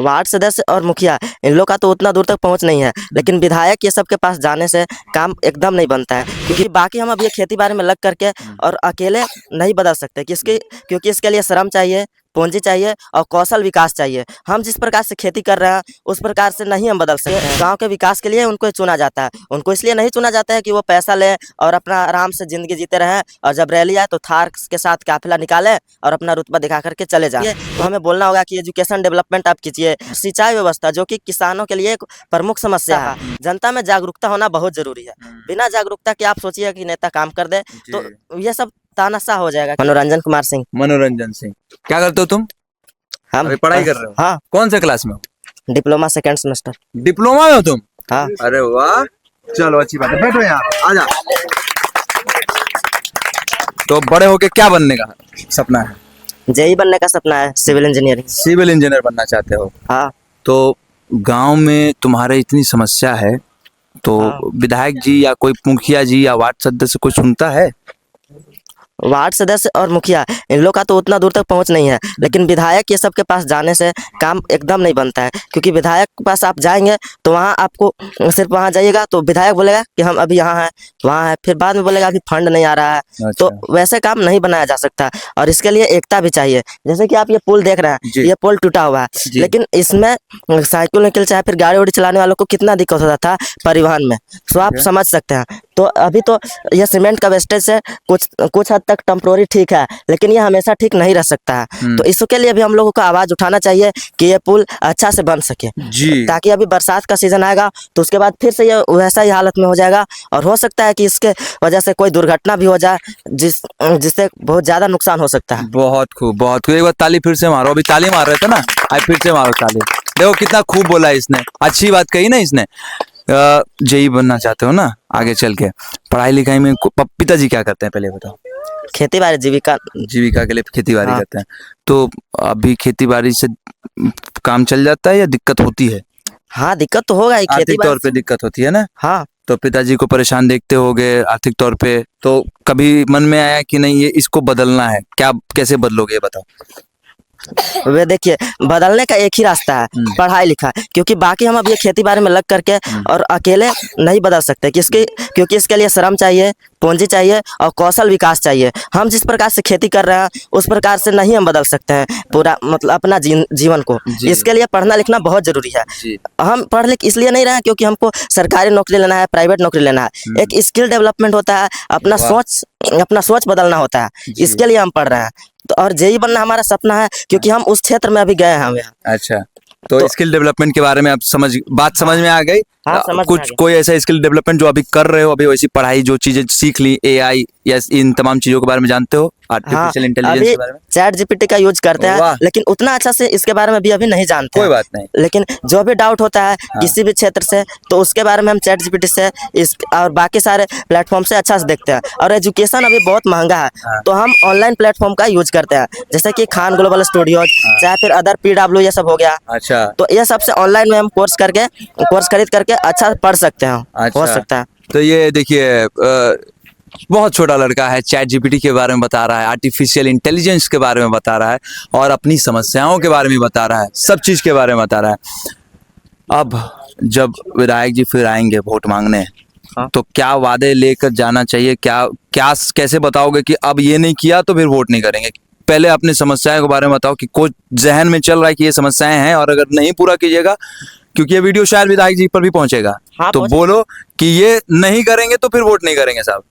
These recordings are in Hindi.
वार्ड सदस्य और मुखिया इन लोग का तो उतना दूर तक पहुंच नहीं है, लेकिन विधायक ये सब के पास जाने से काम एकदम नहीं बनता है। क्योंकि बाकी हम अब ये खेती बाड़ी में लग करके और अकेले नहीं बदल सकते, क्योंकि इसके लिए श्रम चाहिए, पूंजी चाहिए और कौशल विकास चाहिए। हम जिस प्रकार से खेती कर रहे हैं उस प्रकार से नहीं हम बदल सकते। गांव के विकास के लिए उनको चुना जाता है। उनको इसलिए नहीं चुना जाता है कि वो पैसा ले और अपना आराम से जिंदगी जीते रहें, और जब रैली आए तो थार के साथ काफिला निकाले और अपना रुतबा दिखा करके चले जाए। तो हमें बोलना होगा कि एजुकेशन डेवलपमेंट आप कीजिए, सिंचाई व्यवस्था जो कि किसानों के लिए एक प्रमुख समस्या है। जनता में जागरूकता होना बहुत जरूरी है। बिना जागरूकता के आप सोचिए कि नेता काम कर दे तो ये सब तानाशाह हो जाएगा। मनोरंजन कुमार सिंह। मनोरंजन सिंह, क्या करते हो तुम? हम अभी पढ़ाई कर रहे हो? हाँ, कौन से क्लास में हो? Diploma second semester. डिप्लोमा में हो तुम? हाँ। अरे वाह, चलो अच्छी बात है, बैठो यहाँ, आजा। तो बड़े होके क्या बनने का सपना है? जेई बनने का सपना है, सिविल इंजीनियरिंग। सिविल इंजीनियर बनना चाहते हो? हाँ। तो गांव में तुम्हारे इतनी समस्या है तो विधायक जी या कोई मुखिया जी या वार्ड सदस्य कोई सुनता है? वार्ड सदस्य और मुखिया इन लोग का तो उतना दूर तक पहुंच नहीं है, लेकिन विधायक ये सब के पास जाने से काम एकदम नहीं बनता है। क्योंकि विधायक के पास आप जाएंगे तो वहां आपको सिर्फ वहां जाइएगा तो विधायक बोलेगा कि हम अभी यहाँ हैं, वहाँ है, फिर बाद में बोलेगा अभी फंड नहीं आ रहा है। अच्छा। तो वैसे काम नहीं बनाया जा सकता और इसके लिए एकता भी चाहिए। जैसे कि आप ये पुल देख रहे हैं, ये पुल टूटा हुआ है, लेकिन इसमें साइकिल निकल चाहे फिर गाड़ी वाड़ी चलाने वालों को कितना दिक्कत होता था परिवहन में, तो आप समझ सकते हैं। तो अभी तो यह सीमेंट का वेस्टेज से कुछ हद तक टेम्पोररी ठीक है, लेकिन ये हमेशा ठीक नहीं रह सकता है। तो इसके लिए भी हम लोगों को आवाज उठाना चाहिए कि ये पुल अच्छा से बन सके जी। ताकि अभी बरसात का सीजन आएगा तो उसके बाद फिर से ये वैसा ही हालत में हो जाएगा और हो सकता है कि इसके वजह से कोई दुर्घटना भी हो जाए जिससे बहुत ज्यादा नुकसान हो सकता है। बहुत खूब, बहुत खूब। एक बार ताली फिर से मारो, अभी ताली मार रहे थे ना, आज फिर से मारो ताली। देखो कितना खूब बोला इसने, अच्छी बात कही ना इसने। जेई बनना चाहते हो ना आगे चल के, पढ़ाई लिखाई में पिताजी क्या करते हैं पहले बताओ? खेती बाड़ी, जीविका के लिए खेती बाड़ी करते हैं। तो अभी खेती बाड़ी से काम चल जाता है या दिक्कत होती है? हाँ, दिक्कत तो होगा ही, आर्थिक तौर पे दिक्कत होती है ना। हाँ। तो पिताजी को परेशान देखते होगे आर्थिक तौर पे, तो कभी मन में आया कि नहीं ये इसको बदलना है? क्या कैसे बदलोगे ये बताओ? वे देखिए, बदलने का एक ही रास्ता है, पढ़ाई लिखाई। क्योंकि बाकी हम अब ये खेती बाड़ी में लग करके और अकेले नहीं बदल सकते, क्योंकि इसके लिए श्रम चाहिए, पूंजी चाहिए और कौशल विकास चाहिए। हम जिस प्रकार से खेती कर रहे हैं उस प्रकार से नहीं हम बदल सकते हैं पूरा मतलब अपना जीवन को। इसके लिए पढ़ना लिखना बहुत जरूरी है। हम पढ़ लिख इसलिए नहीं रहे हैं क्योंकि हमको सरकारी नौकरी लेना है, प्राइवेट नौकरी लेना है। एक स्किल डेवलपमेंट होता है, अपना सोच बदलना होता है, इसके लिए हम पढ़ रहे हैं। तो और जेई बनना हमारा सपना है क्योंकि हम उस क्षेत्र में अभी गए हैं। अच्छा, तो स्किल डेवलपमेंट के बारे में आप बात समझ में आ गई? हाँ, कोई ऐसा स्किल डेवलपमेंट जो अभी कर रहे हो, अभी वैसी पढ़ाई जो चीजें सीख ली, एआई या इन तमाम चीजों के बारे में जानते हो? आर्टिफिशियल इंटेलिजेंस के बारे में चैट जीपीटी का यूज करते हैं, लेकिन उतना अच्छा से इसके बारे में भी अभी नहीं जानते। कोई बात नहीं, लेकिन जो भी डाउट होता है किसी भी क्षेत्र से तो उसके बारे में हम चैट जीपीटी से और बाकी सारे प्लेटफॉर्म से अच्छा से देखते हैं। और एजुकेशन अभी बहुत महंगा है तो हम ऑनलाइन प्लेटफॉर्म का यूज करते हैं, जैसे कि खान ग्लोबल स्टूडियो चाहे फिर अदर PW ये सब हो गया। अच्छा, तो ये सबसे ऑनलाइन में हम कोर्स खरीद करके अच्छा पढ़ सकते हैं। अच्छा। हो सकता है। तो ये देखिए बहुत छोटा लड़का है, चैट जीपीटी के बारे में बता रहा है, आर्टिफिशियल इंटेलिजेंस के बारे में बता रहा है और अपनी समस्याओं के बारे में बता रहा है, सब चीज के बारे में बता रहा है। अब जब विधायक जी फिर आएंगे वोट मांगने, तो क्या वादे लेकर जाना चाहिए? क्या कैसे बताओगे कि अब ये नहीं किया तो फिर वोट नहीं करेंगे? पहले अपनी समस्याओं के बारे में बताओ कि कुछ जहन में चल रहा है कि ये समस्याएं हैं और अगर नहीं पूरा कीजिएगा, क्योंकि ये वीडियो शायद विधायक जी पर भी पहुंचेगा, तो बोलो कि ये नहीं करेंगे तो फिर वोट नहीं करेंगे साहब।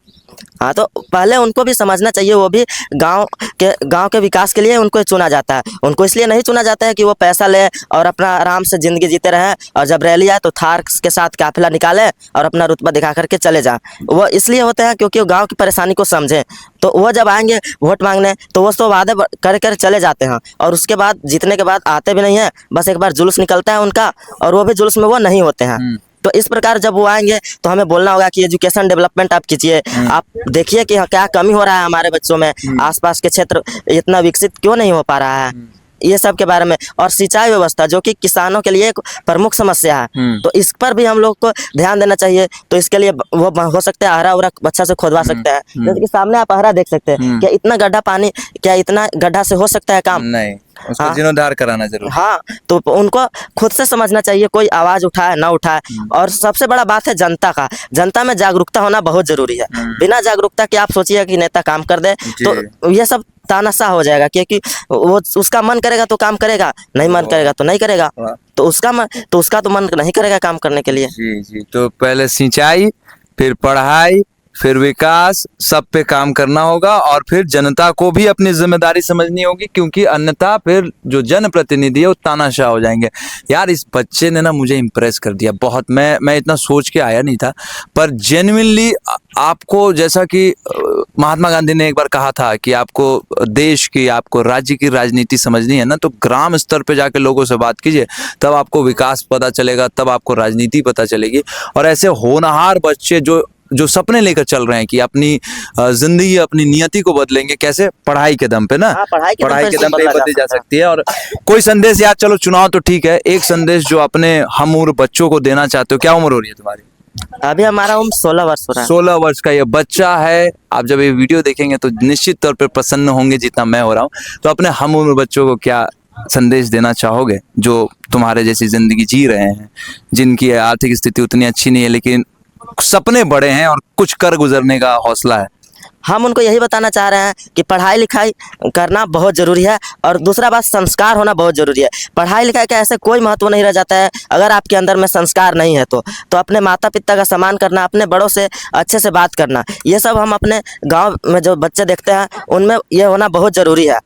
हाँ, तो पहले उनको भी समझना चाहिए, वो भी गांव के विकास के लिए उनको चुना जाता है। उनको इसलिए नहीं चुना जाता है कि वो पैसा ले और अपना आराम से जिंदगी जीते रहे और जब रैली आए तो थार के साथ काफिला निकाले और अपना रुतबा दिखा करके चले जाए। वो इसलिए होते हैं क्योंकि वो गांव की परेशानी को समझे। तो वो जब आएंगे वोट मांगने तो वो तो वादे कर चले जाते हैं और उसके बाद जीतने के बाद आते भी नहीं है, बस एक बार जुलूस निकलता है उनका और वो भी जुलूस में वो नहीं होते हैं। तो इस प्रकार जब वो आएंगे तो हमें बोलना होगा कि एजुकेशन डेवलपमेंट आप कीजिए। आप देखिए कि क्या कमी हो रहा है हमारे बच्चों में, आसपास के क्षेत्र इतना विकसित क्यों नहीं हो पा रहा है, ये सब के बारे में। और सिंचाई व्यवस्था जो कि किसानों के लिए एक प्रमुख समस्या है, तो इस पर भी हम लोग को ध्यान देना चाहिए। तो इसके लिए वो हो सकता है अहरा उरा अच्छा से खोदवा सकते हैं, जैसे कि सामने आप अहरा देख सकते हैं। क्या इतना गड्ढा से हो सकता है काम? नहीं। उसको हाँ जीर्णोद्धार कराना जरूरी। हाँ, तो उनको खुद से समझना चाहिए, कोई आवाज उठाए ना उठाए। और सबसे बड़ा बात है जनता का, जनता में जागरूकता होना बहुत जरूरी है। बिना जागरूकता के आप सोचिए कि नेता काम कर दे तो ये सब तानाशाह हो जाएगा, क्योंकि वो उसका मन करेगा तो काम करेगा, नहीं मन करेगा तो नहीं करेगा। तो उसका तो मन नहीं करेगा काम करने के लिए। जी जी, तो पहले सिंचाई, फिर पढ़ाई, फिर विकास, सब पे काम करना होगा और फिर जनता को भी अपनी जिम्मेदारी समझनी होगी, क्योंकि अन्यथा फिर जो जनप्रतिनिधि है वो तानाशाह हो जाएंगे। यार इस बच्चे ने ना मुझे इम्प्रेस कर दिया बहुत। मैं इतना सोच के आया नहीं था, पर जेन्युइनली आपको, जैसा कि महात्मा गांधी ने एक बार कहा था कि आपको देश की, आपको राज्य की राजनीति समझनी है ना, तो ग्राम स्तर पे जाके लोगों से बात कीजिए, तब आपको विकास पता चलेगा, तब आपको राजनीति पता चलेगी। और ऐसे होनहार बच्चे जो सपने लेकर चल रहे हैं कि अपनी जिंदगी, अपनी नियति को बदलेंगे, कैसे? पढ़ाई के दम पे ना, हाँ, पढ़ाई के दम पे बदली जा सकती है। और कोई संदेश यार, चलो चुनाव तो ठीक है, एक संदेश जो अपने हम उम्र बच्चों को देना चाहते हो। क्या उम्र हो रही है तुम्हारी? अभी हमारा उम्र 16 वर्ष हो रहा है। 16 वर्ष का ये बच्चा है। आप जब ये वीडियो देखेंगे तो निश्चित तौर पे प्रसन्न होंगे जितना मैं हो रहा हूँ। तो अपने हम उम्र बच्चों को क्या संदेश देना चाहोगे, जो तुम्हारे जैसी जिंदगी जी रहे हैं, जिनकी आर्थिक स्थिति उतनी अच्छी नहीं है लेकिन सपने बड़े हैं और कुछ कर गुजरने का हौसला है? हम उनको यही बताना चाह रहे हैं कि पढ़ाई लिखाई करना बहुत ज़रूरी है, और दूसरा बात संस्कार होना बहुत ज़रूरी है। पढ़ाई लिखाई का ऐसे कोई महत्व नहीं रह जाता है अगर आपके अंदर में संस्कार नहीं है तो अपने माता पिता का सम्मान करना, अपने बड़ों से अच्छे से बात करना, ये सब हम अपने गांव में जो बच्चे देखते हैं उनमें ये होना बहुत ज़रूरी है।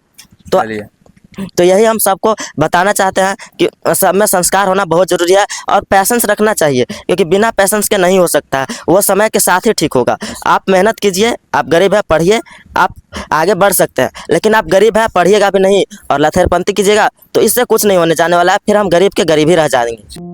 तो यही हम सबको बताना चाहते हैं कि सब में संस्कार होना बहुत ज़रूरी है, और पैसेंस रखना चाहिए, क्योंकि बिना पैसेंस के नहीं हो सकता है। वो समय के साथ ही ठीक होगा। आप मेहनत कीजिए, आप गरीब है पढ़िए, आप आगे बढ़ सकते हैं। लेकिन आप गरीब है पढ़िएगा भी नहीं और लथेरपंती कीजिएगा तो इससे कुछ नहीं होने जाने वाला है, फिर हम गरीब के गरीब ही रह जाएंगे।